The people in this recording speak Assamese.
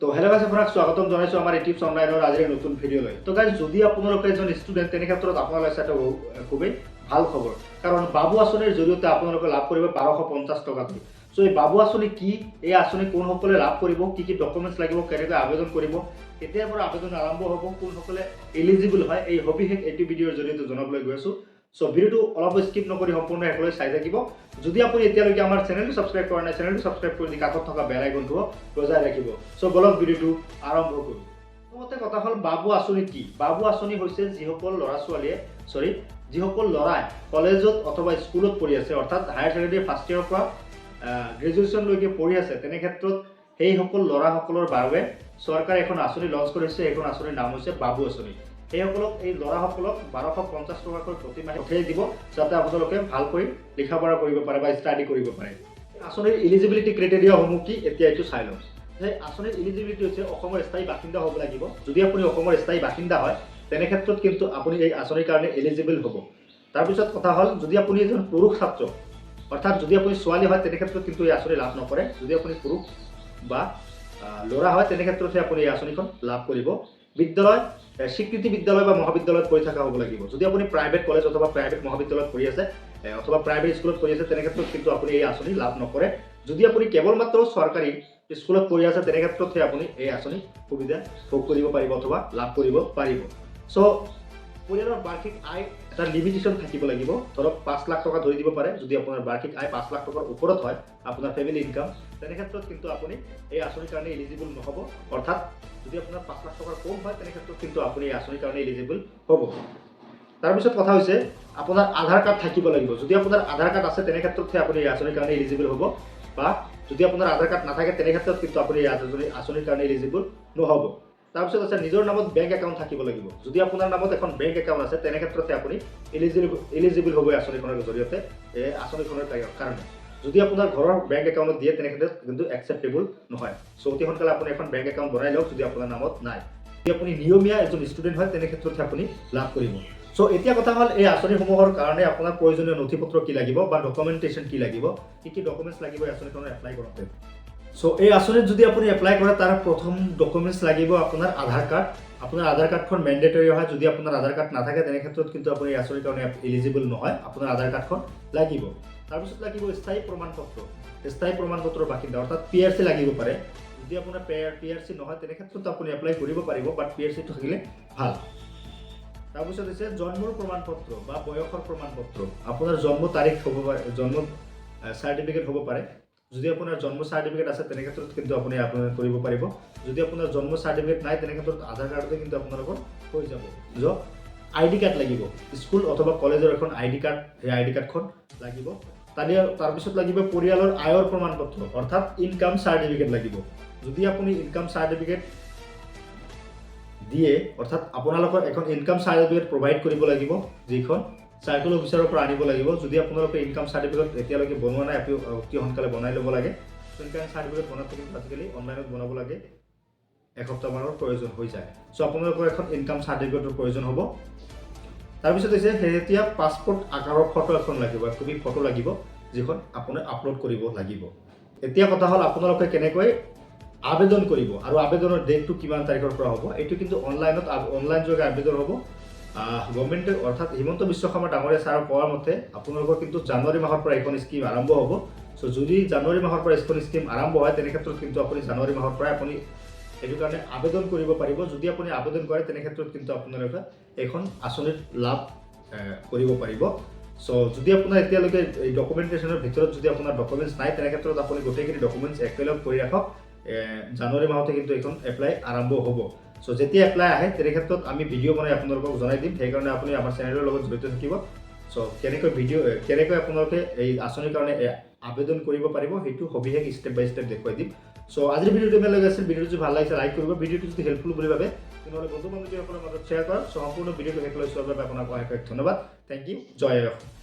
তো হেল্ল গাইজ, আপোনাক স্বাগতম জনাইছোঁ আমাৰ eTips অনলাইনৰ আজিৰ নতুন ভিডিঅ'লৈ। তো গাইজ, যদি আপোনালোকে এজন ষ্টুডেণ্ট তেনে ক্ষেত্ৰত আপোনালোকে চাইটো খুবেই ভাল খবৰ, কাৰণ বাবু আঁচনিৰ জৰিয়তে আপোনালোকে লাভ কৰিব 1250 টকাকৈ। সো এই বাবু আঁচনি কি, এই আঁচনি কোনসকলে লাভ কৰিব, কি কি ডকুমেণ্টছ লাগিব, কেনেকৈ আবেদন কৰিব, কেতিয়াৰ পৰা আবেদন আৰম্ভ হ'ব, কোনসকলে এলিজিবল হয়, এই সবিশেষ এইটো ভিডিঅ'ৰ জৰিয়তে জনাবলৈ গৈ আছোঁ। সো ভিডিঅ'টো অলপ স্কিপ নকৰি সম্পূৰ্ণ শেষলৈ চাই থাকিব। যদি আপুনি এতিয়ালৈকে আমাৰ চেনেলটো ছাবস্ক্ৰাইব কৰা নাই, চেনেলটো ছাবস্ক্ৰাইব কৰি দি কাষত থকা বেল আইকনটো বজাই ৰাখিব। সো বলক ভিডিঅ'টো আৰম্ভ কৰোঁ। প্ৰথমতে কথা হ'ল বাবু আঁচনি কি। বাবু আঁচনি হৈছে যিসকল যিসকল ল'ৰাই কলেজত অথবা স্কুলত পঢ়ি আছে, অৰ্থাৎ হায়াৰ ছেকেণ্ডেৰী ফাৰ্ষ্ট ইয়েৰৰ পৰা গ্ৰেজুৱেশ্যনলৈকে পঢ়ি আছে, তেনে ক্ষেত্ৰত সেইসকল ল'ৰাসকলৰ বাবে চৰকাৰে এখন আঁচনি লঞ্চ কৰিছে। এইখন আঁচনিৰ নাম হৈছে বাবু আঁচনি। সেইসকলক, এই ল'ৰাসকলক 1250 টকাকৈ প্ৰতি মাহে পঠিয়াই দিব, যাতে আপোনালোকে ভালকৈ লিখা পঢ়া কৰিব পাৰে বা ষ্টাডি কৰিব পাৰে। আঁচনিৰ এলিজিবিলিটি ক্ৰাইটেৰিয়াসমূহ কি, এতিয়া এইটো চাই লওঁ। যে আঁচনিৰ এলিজিবিলিটি হৈছে অসমৰ স্থায়ী বাসিন্দা হ'ব লাগিব। যদি আপুনি অসমৰ স্থায়ী বাসিন্দা হয়, তেনে ক্ষেত্ৰত কিন্তু আপুনি এই আঁচনিৰ কাৰণে এলিজিবল হ'ব। তাৰপিছত কথা হ'ল, যদি আপুনি এজন পুৰুষ ছাত্ৰ, অৰ্থাৎ যদি আপুনি ছোৱালী হয়, তেনে ক্ষেত্ৰত কিন্তু এই আঁচনি লাভ নকৰে। যদি আপুনি পুৰুষ বা ল'ৰা হয়, তেনে ক্ষেত্ৰতহে আপুনি এই আঁচনিখন লাভ কৰিব। বিদ্যালয়, স্বীকৃতি বিদ্যালয় বা মহাবিদ্যালয়ত পঢ়ি থকা হ'ব লাগিব। যদি আপুনি প্ৰাইভেট কলেজ অথবা প্ৰাইভেট মহাবিদ্যালয়ত পঢ়ি আছে অথবা প্ৰাইভেট স্কুলত পঢ়ি আছে, তেনে ক্ষেত্ৰত কিন্তু আপুনি এই আঁচনি লাভ নকৰে। যদি আপুনি কেৱল মাত্ৰ চৰকাৰী স্কুলত পঢ়ি আছে, তেনে ক্ষেত্ৰতহে আপুনি এই আঁচনি সুবিধা ভোগ কৰিব পাৰিব অথবা লাভ কৰিব পাৰিব। চ' পৰিয়ালৰ বাৰ্ষিক আয় এটা লিমিটেশ্যন থাকিব লাগিব। ধৰক 5 লাখ টকা ধৰি দিব পাৰে। যদি আপোনাৰ বাৰ্ষিক আয় 5 লাখ টকাৰ ওপৰত হয়, আপোনাৰ ফেমিলি ইনকাম, তেনে ক্ষেত্ৰত কিন্তু আপুনি এই আঁচনিৰ কাৰণে এলিজিবল নহ'ব। অৰ্থাৎ যদি আপোনাৰ 5 লাখ টকাৰ কম হয়, তেনে ক্ষেত্ৰত কিন্তু আপুনি এই আঁচনিৰ কাৰণে এলিজিবল হ'ব। তাৰপিছত কথা হৈছে, আপোনাৰ আধাৰ কাৰ্ড থাকিব লাগিব। যদি আপোনাৰ আধাৰ কাৰ্ড আছে, তেনে ক্ষেত্ৰতহে আপুনি এই আঁচনিৰ কাৰণে এলিজিবল হ'ব। বা যদি আপোনাৰ আধাৰ কাৰ্ড নাথাকে, তেনে ক্ষেত্ৰত কিন্তু আপুনি এই আঁচনিৰ কাৰণে এলিজিবল নহ'ব। তাৰপিছত আছে, নিজৰ নামত বেংক একাউণ্ট থাকিব লাগিব। যদি আপোনাৰ নামত এখন বেংক একাউণ্ট আছে, তেনে ক্ষেত্ৰতে আপুনি এলিজিবল হ'ব এই আঁচনিখনৰ জৰিয়তে, এই আঁচনিখনৰ কাৰণে। যদি আপোনাৰ ঘৰৰ বেংক একাউণ্টত দিয়ে, তেনে ক্ষেত্ৰত কিন্তু একচেপ্টেবল নহয়। চ' অতি সোনকালে আপুনি এখন বেংক একাউণ্ট বনাই লওক, যদি আপোনাৰ নামত নাই। যদি আপুনি নিয়মীয়া এজন ষ্টুডেণ্ট হয়, তেনে ক্ষেত্ৰতহে আপুনি লাভ কৰিব। চ' এতিয়া কথা হ'ল, এই আঁচনিসমূহৰ কাৰণে আপোনাৰ প্ৰয়োজনীয় নথিপত্ৰ কি লাগিব বা ডকুমেণ্টেশ্যন কি লাগিব, কি ডকুমেণ্টছ লাগিব এই আঁচনিখনত এপ্লাই কৰোঁতে। চ' এই আঁচনিত যদি আপুনি এপ্লাই কৰে, তাৰ প্ৰথম ডকুমেণ্টছ লাগিব আপোনাৰ আধাৰ কাৰ্ড। আপোনাৰ আধাৰ কাৰ্ডখন মেণ্ডেটৰী হয়। যদি আপোনাৰ আধাৰ কাৰ্ড নাথাকে, তেনে ক্ষেত্ৰত কিন্তু আপুনি এই আঁচনিৰ কাৰণে এলিজিবল নহয়। আপোনাৰ আধাৰ কাৰ্ডখন লাগিব। তাৰপিছত লাগিব স্থায়ী প্ৰমাণপত্ৰ। স্থায়ী প্ৰমাণপত্ৰৰ বাসিন্দা, অৰ্থাৎ PRC লাগিব পাৰে। যদি আপোনাৰ PRC নহয়, তেনে ক্ষেত্ৰত আপুনি এপ্লাই কৰিব পাৰিব, বাট PRC থাকিলে ভাল। তাৰপিছত হৈছে জন্মৰ প্ৰমাণপত্ৰ বা বয়সৰ প্ৰমাণপত্ৰ। আপোনাৰ জন্ম তাৰিখ হ'ব পাৰে, জন্ম চাৰ্টিফিকেট হ'ব পাৰে। যদি আপোনাৰ জন্ম চাৰ্টিফিকেট আছে, তেনে ক্ষেত্ৰত কিন্তু আপুনি আবেদন কৰিব পাৰিব। যদি আপোনাৰ জন্ম চাৰ্টিফিকেট নাই, তেনে ক্ষেত্ৰত আধাৰ কাৰ্ডতে কিন্তু আপোনালোকৰ হৈ যাব। ID কাৰ্ড লাগিব। স্কুল অথবা কলেজৰ এখন ID কাৰ্ড, সেই ID কাৰ্ডখন লাগিব। তাৰপিছত লাগিব পৰিয়ালৰ আয়ৰ প্ৰমাণপত্ৰ, অৰ্থাৎ ইনকাম চাৰ্টিফিকেট লাগিব। যদি আপুনি ইনকাম চাৰ্টিফিকেট দিয়ে, অৰ্থাৎ আপোনালোকৰ এখন ইনকাম চাৰ্টিফিকেট প্ৰভাইড কৰিব লাগিব, যিখন চাৰ্কল অফিচাৰৰ পৰা আনিব লাগিব। যদি আপোনালোকে ইনকাম চাৰ্টিফিকেট এতিয়ালৈকে বনোৱা নাই, আপুনি অতি সোনকালে বনাই ল'ব লাগে। ইনকাম চাৰ্টিফিকেট বনাওঁতে কিন্তু আজিকালি অনলাইনত বনাব লাগে, এসপ্তাহমানৰ প্ৰয়োজন হৈ যায়। চ' আপোনালোকৰ এখন ইনকাম চাৰ্টিফিকেটৰ প্ৰয়োজন হ'ব। তাৰপিছত হৈছে শেহতীয়া পাছপোৰ্ট আকাৰৰ ফটো এখন লাগিব, একপি ফটো লাগিব, যিখন আপুনি আপলোড কৰিব লাগিব। এতিয়া কথা হ'ল, আপোনালোকে কেনেকৈ আবেদন কৰিব আৰু আবেদনৰ ডেটটো কিমান তাৰিখৰ পৰা হ'ব। এইটো কিন্তু অনলাইন যোগে আবেদন হ'ব। গভৰ্ণমেণ্টে, অৰ্থাৎ হিমন্ত বিশ্ব শৰ্মা ডাঙৰীয়া ছাৰৰ কোৱাৰ মতে আপোনালোকৰ কিন্তু জানুৱাৰী মাহৰ পৰা এইখন স্কিম আৰম্ভ হ'ব। চ' যদি জানুৱাৰী মাহৰ পৰা এইখন স্কিম আৰম্ভ হয়, তেনে ক্ষেত্ৰত কিন্তু আপুনি জানুৱাৰী মাহৰ পৰাই আপুনি এইটো কাৰণে আবেদন কৰিব পাৰিব। যদি আপুনি আবেদন কৰে, তেনে ক্ষেত্ৰত কিন্তু আপোনালোকে এইখন আঁচনিৰ লাভ কৰিব পাৰিব। চ' যদি আপোনাৰ এতিয়ালৈকে এই ডকুমেণ্টেশ্যনৰ ভিতৰত যদি আপোনাৰ ডকুমেণ্টছ নাই, তেনে ক্ষেত্ৰত আপুনি গোটেইখিনি ডকুমেণ্টছ একেলগ কৰি ৰাখক। জানুৱাৰী মাহতে কিন্তু এইখন এপ্লাই আৰম্ভ হ'ব। চ' যেতিয়া এপ্লাই আহে, তেনে ক্ষেত্ৰত আমি ভিডিঅ' বনাই আপোনালোকক জনাই দিম। সেইকাৰণে আপুনি আমাৰ চেনেলৰ লগত জড়িত থাকিব। চ' কেনেকৈ আপোনালোকে এই আঁচনিৰ কাৰণে আবেদন কৰিব পাৰিব, সেইটো সবিশেষ ষ্টেপ বাই ষ্টেপ দেখুৱাই দিম। চ' আজিৰ ভিডিঅ'টো ইমান লগা আছিল। ভিডিঅ'টো যদি ভাল লাগিছে, লাইক কৰিব। ভিডিঅ'টো যদি হেল্পফুল বুলি ভাবে, তেনেহ'লে বন্ধু বান্ধৱীসকলৰ মাজত শ্বেয়াৰ কৰক। চ' সম্পূৰ্ণ ভিডিঅ'টো শেষলৈ চোৱাৰ বাবে আপোনাক অশেষ ধন্যবাদ। Thank you. জয় অসম।